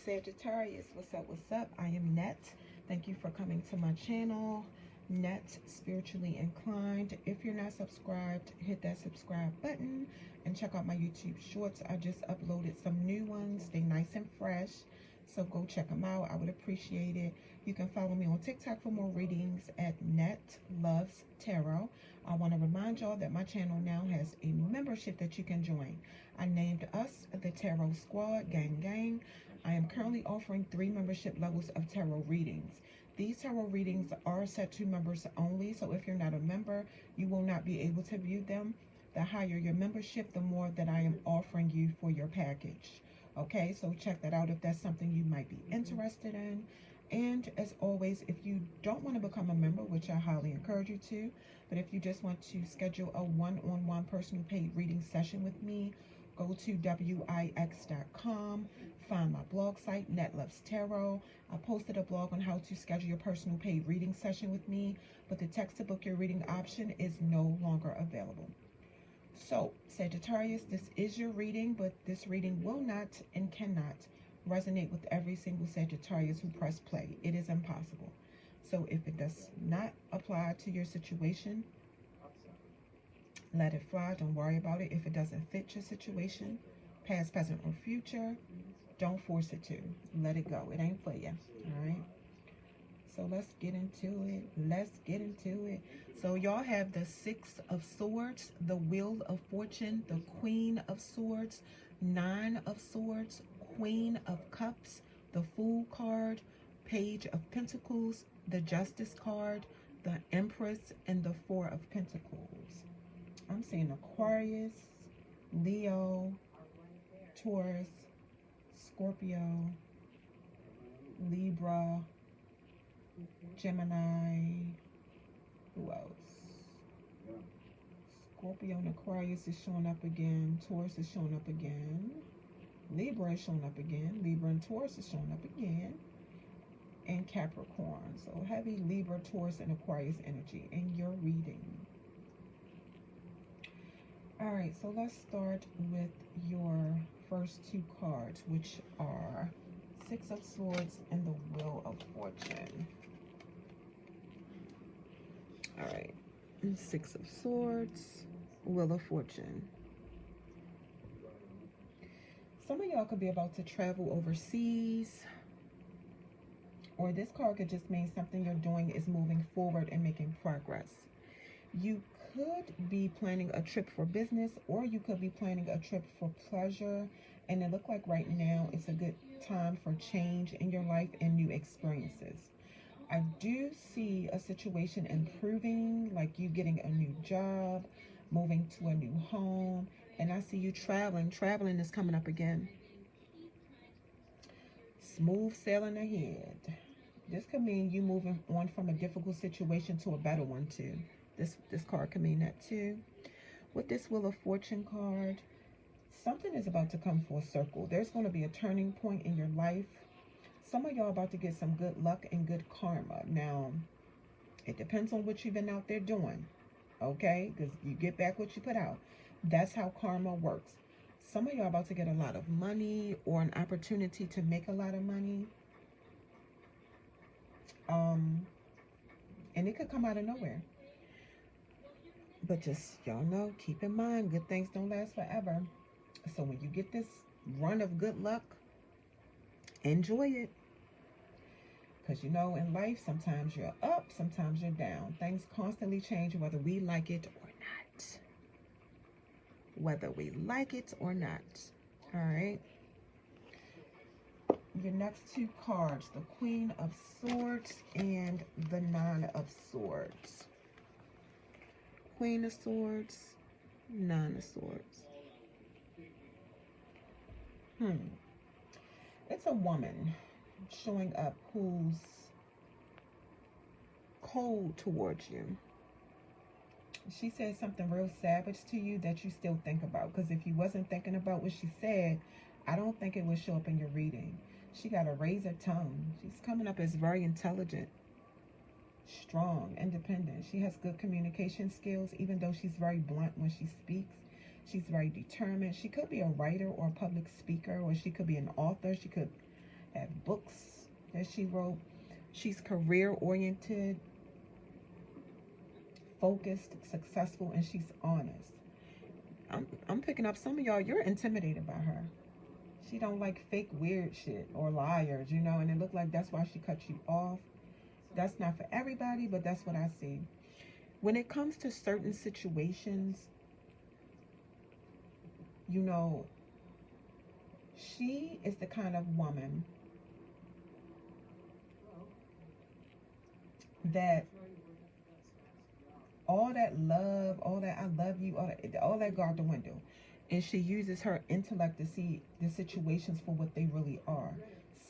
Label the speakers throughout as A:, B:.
A: Sagittarius, what's up, what's up? I am Net. Thank you for coming to my channel, Net Spiritually Inclined. If you're not subscribed, hit that subscribe button and check out my YouTube shorts. I just uploaded some new ones. They nice and fresh, so go check them out. I would appreciate it. You can follow me on TikTok for more readings at Net Loves Tarot. I want to remind y'all that my channel now has a membership that you can join. I named us the Tarot Squad, gang gang. I am currently offering 3 membership levels of tarot readings. These tarot readings are set to members only, so if you're not a member, you will not be able to view them. The higher your membership, the more that I am offering you for your package. Okay, so check that out if that's something you might be interested in. And as always, if you don't want to become a member, which I highly encourage you to, but if you just want to schedule a one-on-one personal paid reading session with me, go to wix.com, find my blog site, Net Loves Tarot. I posted a blog on how to schedule your personal paid reading session with me, but the text to book your reading option is no longer available. So, Sagittarius, this is your reading, but this reading will not and cannot resonate with every single Sagittarius who press play. It is impossible. So if it does not apply to your situation, let it fly. Don't worry about it. If it doesn't fit your situation, past, present, or future, don't force it to. Let it go. It ain't for you. All right? So let's get into it. Let's get into it. So y'all have the 6 of Swords, the Wheel of Fortune, the Queen of Swords, 9 of Swords, Queen of Cups, the Fool card, Page of Pentacles, the Justice card, the Empress, and the 4 of Pentacles. I'm seeing Aquarius, Leo, Taurus, Scorpio, Libra, Gemini. Who else? Scorpio and Aquarius is showing up again. Taurus is showing up again. Libra is showing up again. Libra and Taurus is showing up again. And Capricorn. So heavy Libra, Taurus, and Aquarius energy in your reading. All right, so let's start with your first 2 cards, which are 6 of Swords and the Wheel of Fortune. All right, 6 of Swords, Wheel of Fortune. Some of y'all could be about to travel overseas, or this card could just mean something you're doing is moving forward and making progress. You could be planning a trip for business, or you could be planning a trip for pleasure, and it looks like right now it's a good time for change in your life and new experiences. I do see a situation improving, like you getting a new job, moving to a new home, and I see you traveling. Traveling is coming up again. Smooth sailing ahead. This could mean you moving on from a difficult situation to a better one too. This card can mean that too. With this Wheel of Fortune card, something is about to come full circle. There's going to be a turning point in your life. Some of y'all about to get some good luck and good karma. Now, it depends on what you've been out there doing, okay? Because you get back what you put out. That's how karma works. Some of y'all about to get a lot of money or an opportunity to make a lot of money. And it could come out of nowhere. But just, y'all know, keep in mind, good things don't last forever. So when you get this run of good luck, enjoy it. Because you know, in life, sometimes you're up, sometimes you're down. Things constantly change, whether we like it or not. Whether we like it or not. All right. Your next 2 cards, the Queen of Swords and the 9 of Swords. Queen of Swords, 9 of Swords. It's a woman showing up who's cold towards you. She said something real savage to you that you still think about. Because if you wasn't thinking about what she said, I don't think it would show up in your reading. She got a razor tongue. She's coming up as very intelligent, strong, independent. She has good communication skills, even though she's very blunt when she speaks. She's very determined. She could be a writer or a public speaker, or she could be an author. She could have books that she wrote. She's career oriented, focused, successful, and she's honest. I'm picking up some of y'all, you're intimidated by her. She don't like fake weird shit or liars, you know, and it looked like that's why she cut you off. That's not for everybody, but that's what I see. When it comes to certain situations, you know, she is the kind of woman that all that love, all that I love you, all that go out the window. And she uses her intellect to see the situations for what they really are.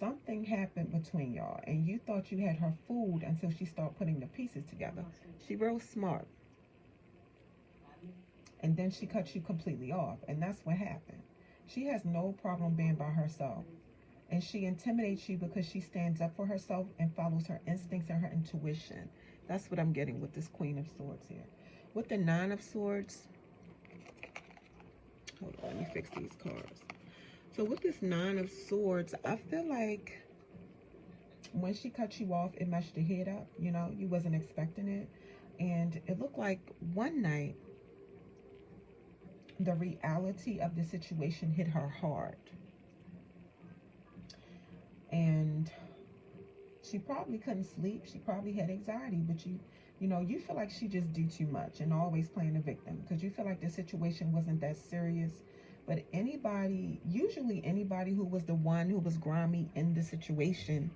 A: Something happened between y'all, and you thought you had her fooled until she started putting the pieces together. She real smart. And then she cuts you completely off, and that's what happened. She has no problem being by herself. And she intimidates you because she stands up for herself and follows her instincts and her intuition. That's what I'm getting with this Queen of Swords here. With the Nine of Swords, hold on, let me fix these cards. So with this Nine of Swords, I feel like when she cut you off, it messed your head up. You know, you wasn't expecting it. And it looked like one night, the reality of the situation hit her hard. And she probably couldn't sleep. She probably had anxiety, but you know, you feel like she just do too much and always playing the victim because you feel like the situation wasn't that serious. But anybody, usually anybody who was the one who was grimy in the situation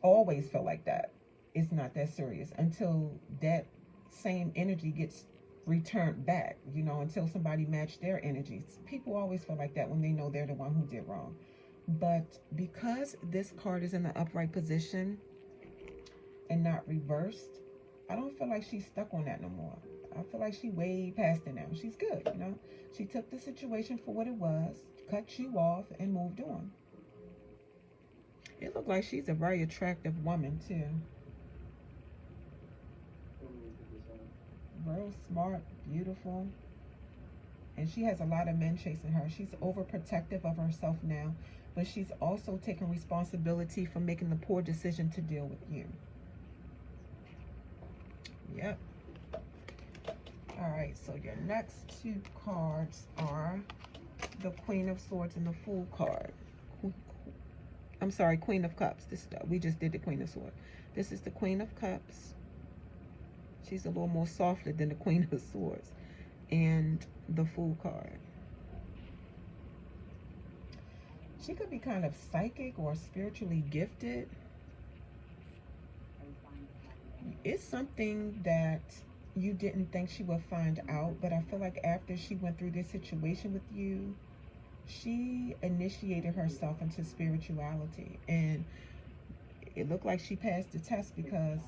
A: always felt like that. It's not that serious until that same energy gets returned back, you know, until somebody matched their energies. People always feel like that when they know they're the one who did wrong. But because this card is in the upright position and not reversed, I don't feel like she's stuck on that no more. I feel like she way past it now. She's good, you know. She took the situation for what it was, cut you off, and moved on. It looked like she's a very attractive woman, too. Real smart, beautiful. And she has a lot of men chasing her. She's overprotective of herself now, but she's also taking responsibility for making the poor decision to deal with you. Yep. All right, so your next two cards are the Queen of Swords and the Fool card. I'm sorry, Queen of Cups. We just did the Queen of Swords. This is the Queen of Cups. She's a little more softer than the Queen of Swords. And the Fool card. She could be kind of psychic or spiritually gifted. It's something that you didn't think she would find out, but I feel like after she went through this situation with you, she initiated herself into spirituality, and it looked like she passed the test because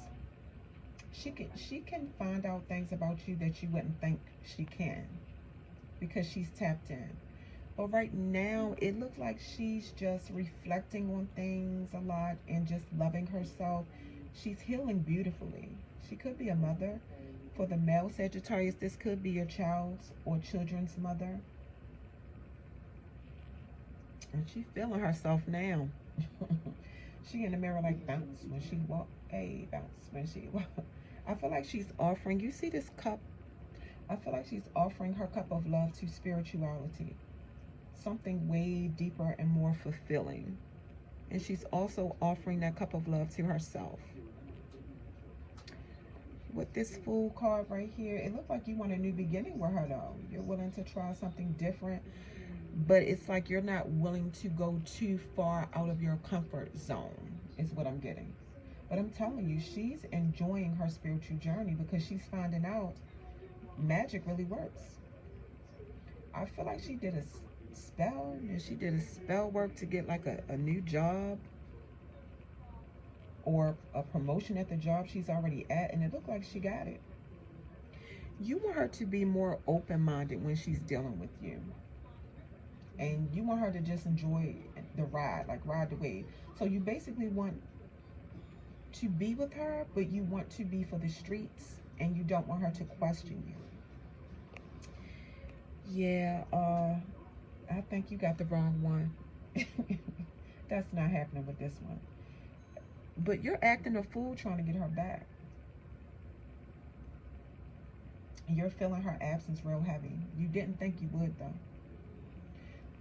A: she can find out things about you that you wouldn't think she can because she's tapped in. But right now, it looks like she's just reflecting on things a lot and just loving herself. She's healing beautifully. She could be a mother. For the male Sagittarius, this could be your child's or children's mother. And she's feeling herself now. She in the mirror like bounce when she walk. Hey, bounce when she walk. I feel like she's offering, you see this cup? I feel like she's offering her cup of love to spirituality. Something way deeper and more fulfilling. And she's also offering that cup of love to herself. With this Fool card right here, it looks like you want a new beginning with her though. You're willing to try something different. But it's like you're not willing to go too far out of your comfort zone, is what I'm getting. But I'm telling you, she's enjoying her spiritual journey because she's finding out magic really works. I feel like she did a spell, and she did a spell work to get like a new job or a promotion at the job she's already at, and it looked like she got it. You want her to be more open-minded when she's dealing with you. And you want her to just enjoy the ride, like ride the wave. So you basically want to be with her, but you want to be for the streets, and you don't want her to question you. Yeah, I think you got the wrong one. That's not happening with this one. But you're acting a fool trying to get her back. You're feeling her absence real heavy. You didn't think you would, though.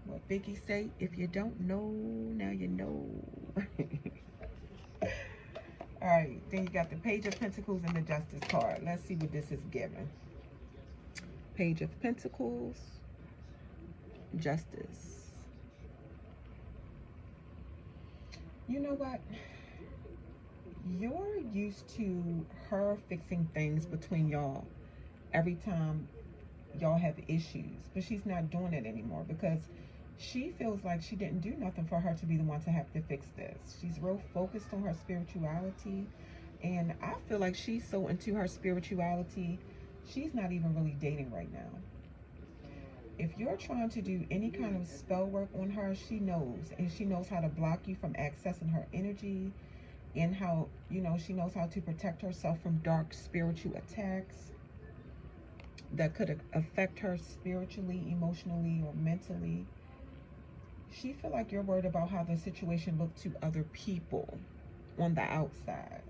A: What Biggie say, if you don't know, now you know. All right, then you got the Page of Pentacles and the Justice card. Let's see what this is giving. Page of Pentacles, Justice. You know what? You're used to her fixing things between y'all every time y'all have issues, but she's not doing it anymore because she feels like she didn't do nothing for her to be the one to have to fix this. She's real focused on her spirituality, and I feel like she's so into her spirituality, she's not even really dating right now. If you're trying to do any kind of spell work on her, she knows, and she knows how to block you from accessing her energy, and how, you know, she knows how to protect herself from dark spiritual attacks that could affect her spiritually, emotionally, or mentally. She feel like you're worried about how the situation looked to other people on the outside.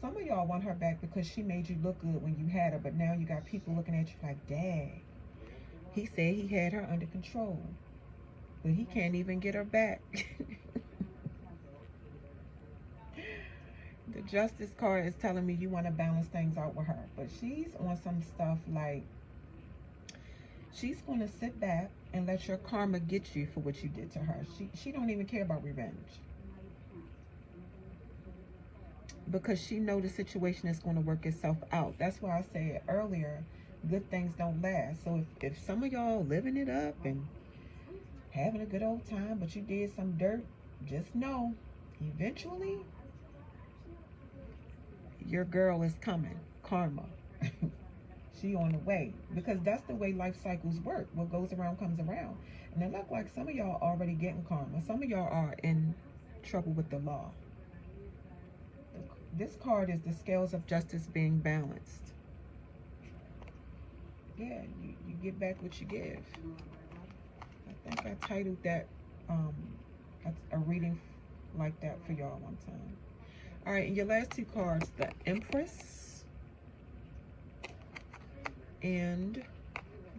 A: Some of y'all want her back because she made you look good when you had her, but now you got people looking at you like, dang, he said he had her under control, but he can't even get her back. The Justice card is telling me you want to balance things out with her, but she's on some stuff like she's going to sit back and let your karma get you for what you did to her. She don't even care about revenge, because she know the situation is going to work itself out. That's why I said earlier, good things don't last. So if some of y'all living it up and having a good old time, but you did some dirt, just know, eventually, your girl is coming. Karma. She on the way. Because that's the way life cycles work. What goes around comes around. And it looks like some of y'all already getting karma. Some of y'all are in trouble with the law. This card is the scales of justice being balanced. Yeah, you get back what you give. I think I titled that a reading like that for y'all one time. All right, and your last two cards, the Empress and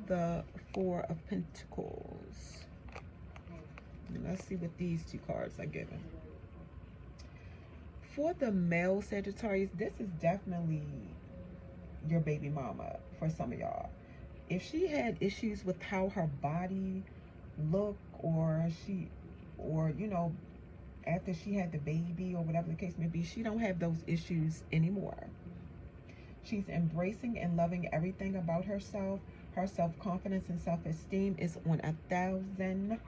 A: the Four of Pentacles. And let's see what these two cards are giving. For the male Sagittarius, this is definitely your baby mama for some of y'all. If she had issues with how her body looked, or you know, after she had the baby or whatever the case may be, she don't have those issues anymore. She's embracing and loving everything about herself. Her self-confidence and self-esteem is on 1,000.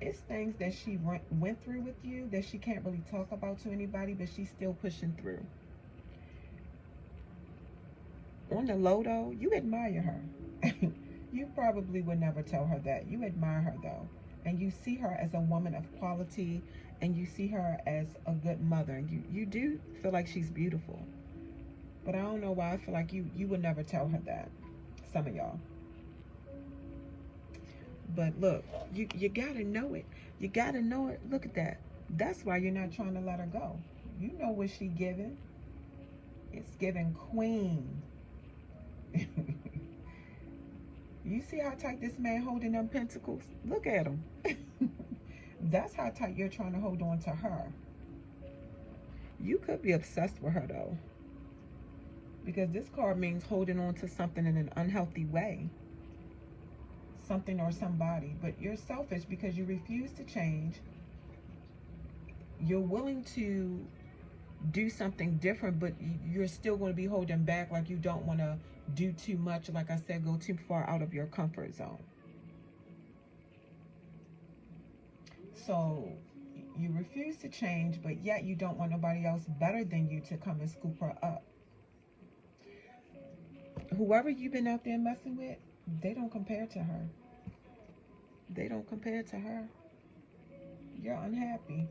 A: It's things that she went through with you that she can't really talk about to anybody, but she's still pushing through. On the low though, you admire her. You probably would never tell her that. You admire her though. And you see her as a woman of quality, and you see her as a good mother. And you do feel like she's beautiful. But I don't know why I feel like you would never tell her that. Some of y'all. But look, you gotta know it. You gotta know it. Look at that. That's why you're not trying to let her go. You know what she giving. It's giving queen. You see how tight this man holding them pentacles? Look at him. That's how tight you're trying to hold on to her. You could be obsessed with her though, because this card means holding on to something in an unhealthy way. Something or somebody. But you're selfish because you refuse to change. You're willing to do something different, but you're still going to be holding back, like you don't want to do too much. Like I said, go too far out of your comfort zone. So you refuse to change, but yet you don't want nobody else better than you to come and scoop her up. Whoever you've been out there messing with, they don't compare to her. They don't compare to her. You're unhappy.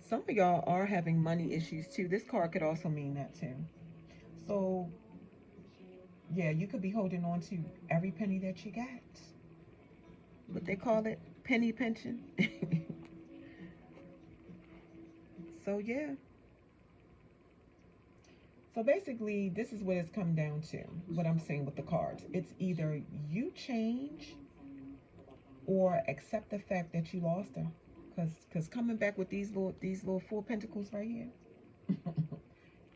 A: Some of y'all are having money issues too. This card could also mean that too. So Yeah, you could be holding on to every penny that you got. What they call it, penny pinching. So yeah. So basically, this is what it's come down to. What I'm saying with the cards, it's either you change or accept the fact that you lost her. Cause coming back with these little Four Pentacles right here,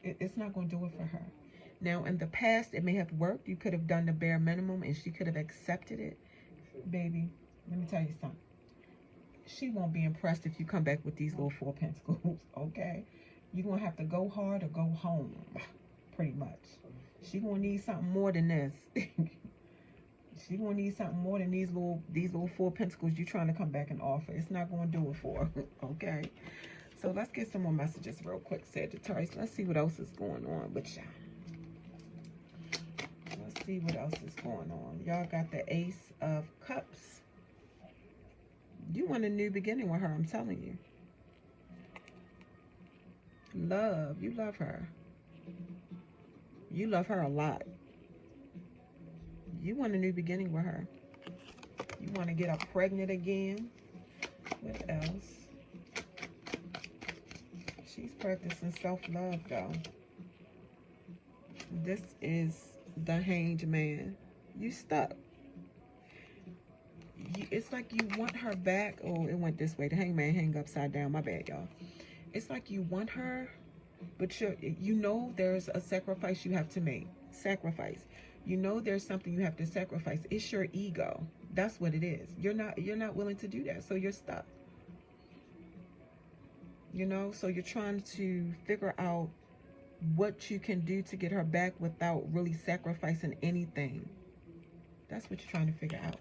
A: it's not going to do it for her. Now, in the past, it may have worked. You could have done the bare minimum, and she could have accepted it. Baby, let me tell you something. She won't be impressed if you come back with these little Four Pentacles, okay? You're going to have to go hard or go home, pretty much. She going to need something more than this. She going to need something more than these little Four Pentacles you're trying to come back and offer. It's not going to do it for her, okay? So let's get some more messages real quick, Sagittarius. Let's see what else is going on with y'all. Let's see what else is going on. Y'all got the Ace of Cups. You want a new beginning with her, I'm telling you. Love. You love her. You love her a lot. You want a new beginning with her. You want to get her pregnant again. What else? She's practicing self-love, though. This is the Hanged Man. You stuck. It's like you want her back. Oh, it went this way. The Hanged Man hang upside down. My bad, y'all. It's like you want her, but you know there's a sacrifice you have to make. Sacrifice. You know there's something you have to sacrifice. It's your ego. That's what it is. You're not willing to do that, so you're stuck. You know, so you're trying to figure out what you can do to get her back without really sacrificing anything. That's what you're trying to figure out.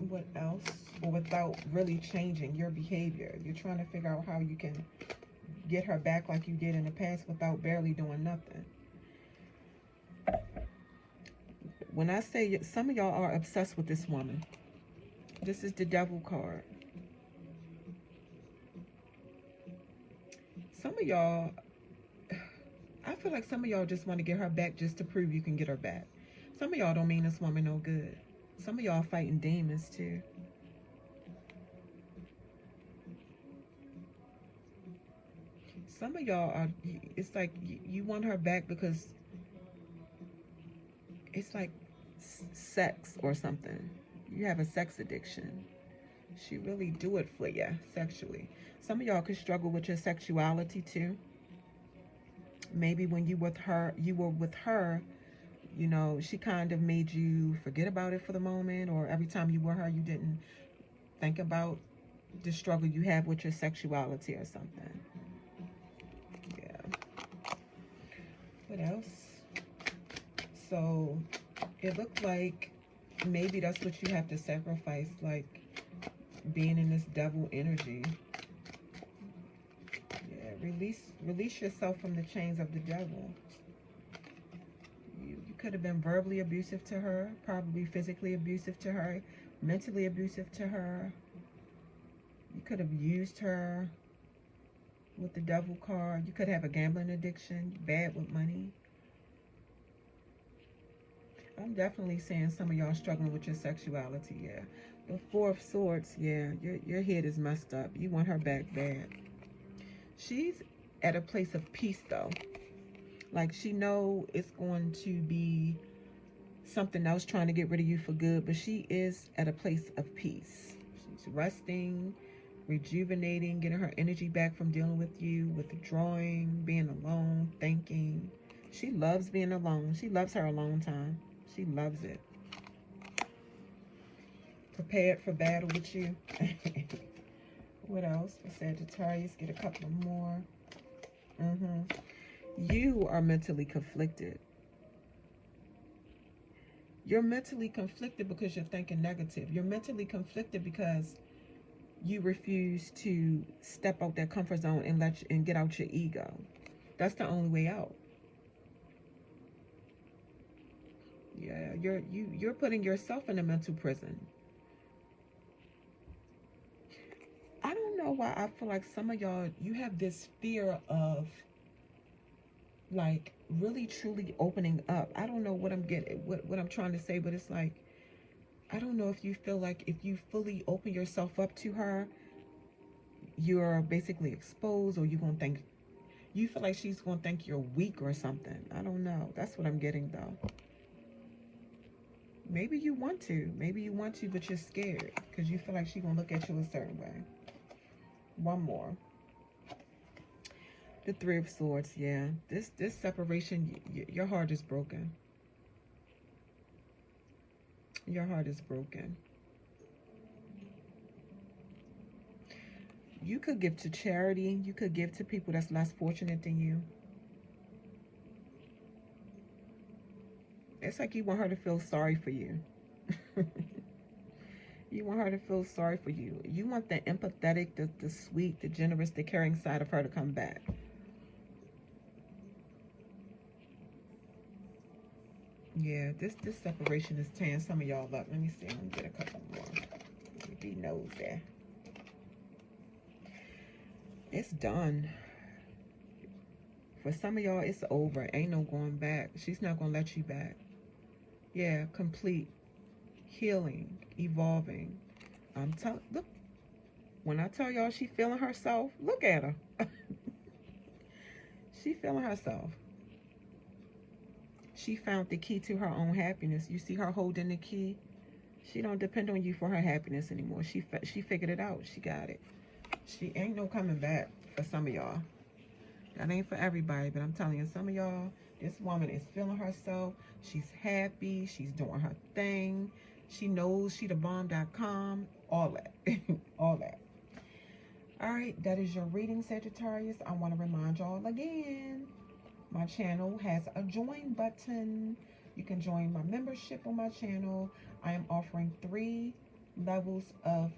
A: What else? Or without really changing your behavior. You're trying to figure out how you can get her back like you did in the past without barely doing nothing. When I say some of y'all are obsessed with this woman, this is the Devil card. Some of y'all, I feel like some of y'all just want to get her back just to prove you can get her back. Some of y'all don't mean this woman no good. Some of y'all fighting demons too. Some of y'all are, it's like you want her back because it's like sex or something. You have a sex addiction. She really do it for you sexually. Some of y'all could struggle with your sexuality too. Maybe when you were with her, you know, she kind of made you forget about it for the moment, or every time you were her, you didn't think about the struggle you have with your sexuality or something. Yeah. What else? So it looked like maybe that's what you have to sacrifice, like being in this devil energy. Yeah, release yourself from the chains of the devil. You could have been verbally abusive to her, probably physically abusive to her, mentally abusive to her. You could have used her with the Devil card. You could have a gambling addiction, bad with money. I'm definitely seeing some of y'all struggling with your sexuality, yeah. The Four of Swords, yeah, your head is messed up. You want her back bad. She's at a place of peace, though. Like, she know it's going to be something else trying to get rid of you for good, but she is at a place of peace. She's resting, rejuvenating, getting her energy back from dealing with you, withdrawing, being alone, thinking. She loves being alone. She loves her alone time. She loves it. Prepared for battle with you. What else for Sagittarius? Get a couple more. You are mentally conflicted. You're mentally conflicted because you're thinking negative. You're mentally conflicted because you refuse to step out that comfort zone and get out your ego. That's the only way out. Yeah, you're putting yourself in a mental prison. I don't know why I feel like some of y'all, you have this fear of like really truly opening up. I don't know what I'm getting, what I'm trying to say, but it's like, I don't know if you feel like if you fully open yourself up to her, you're basically exposed, or you're going to think, you feel like she's going to think you're weak or something. I don't know. That's what I'm getting though. Maybe you want to. Maybe you want to, but you're scared because you feel like she's going to look at you a certain way. One more. The Three of Swords, yeah. This separation, your heart is broken. Your heart is broken. You could give to charity. You could give to people that's less fortunate than you. It's like you want her to feel sorry for you. You want her to feel sorry for you. You want the empathetic, the sweet, the generous, the caring side of her to come back. Yeah, this separation is tearing some of y'all up. Let me see. Let me get a couple more. He knows that. It's done. For some of y'all, it's over. Ain't no going back. She's not going to let you back. Yeah, complete healing, evolving. Look, when I tell y'all she feeling herself, look at her. She feeling herself. She found the key to her own happiness. You see her holding the key. She don't depend on you for her happiness anymore. She figured it out. She got it. She ain't no coming back for some of y'all. That ain't for everybody, but I'm telling you, some of y'all, this woman is feeling herself. She's happy. She's doing her thing. She knows she the bomb.com. All that. All that. All right, that is your reading, Sagittarius. I want to remind y'all again, my channel has a join button. You can join my membership on my channel. I am offering 3 levels of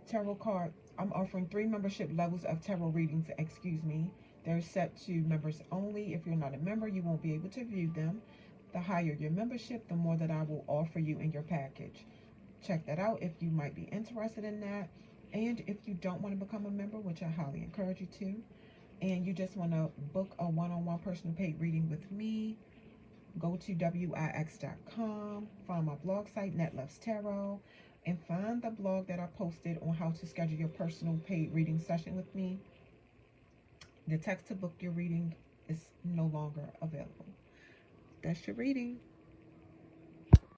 A: tarot card. I'm offering 3 membership levels of tarot readings, excuse me. They're set to members only. If you're not a member, you won't be able to view them. The higher your membership, the more that I will offer you in your package. Check that out if you might be interested in that. And if you don't want to become a member, which I highly encourage you to, and you just want to book a one-on-one personal paid reading with me, go to wix.com, find my blog site, Net Loves Tarot, and find the blog that I posted on how to schedule your personal paid reading session with me. The text to book your reading is no longer available. That's your reading.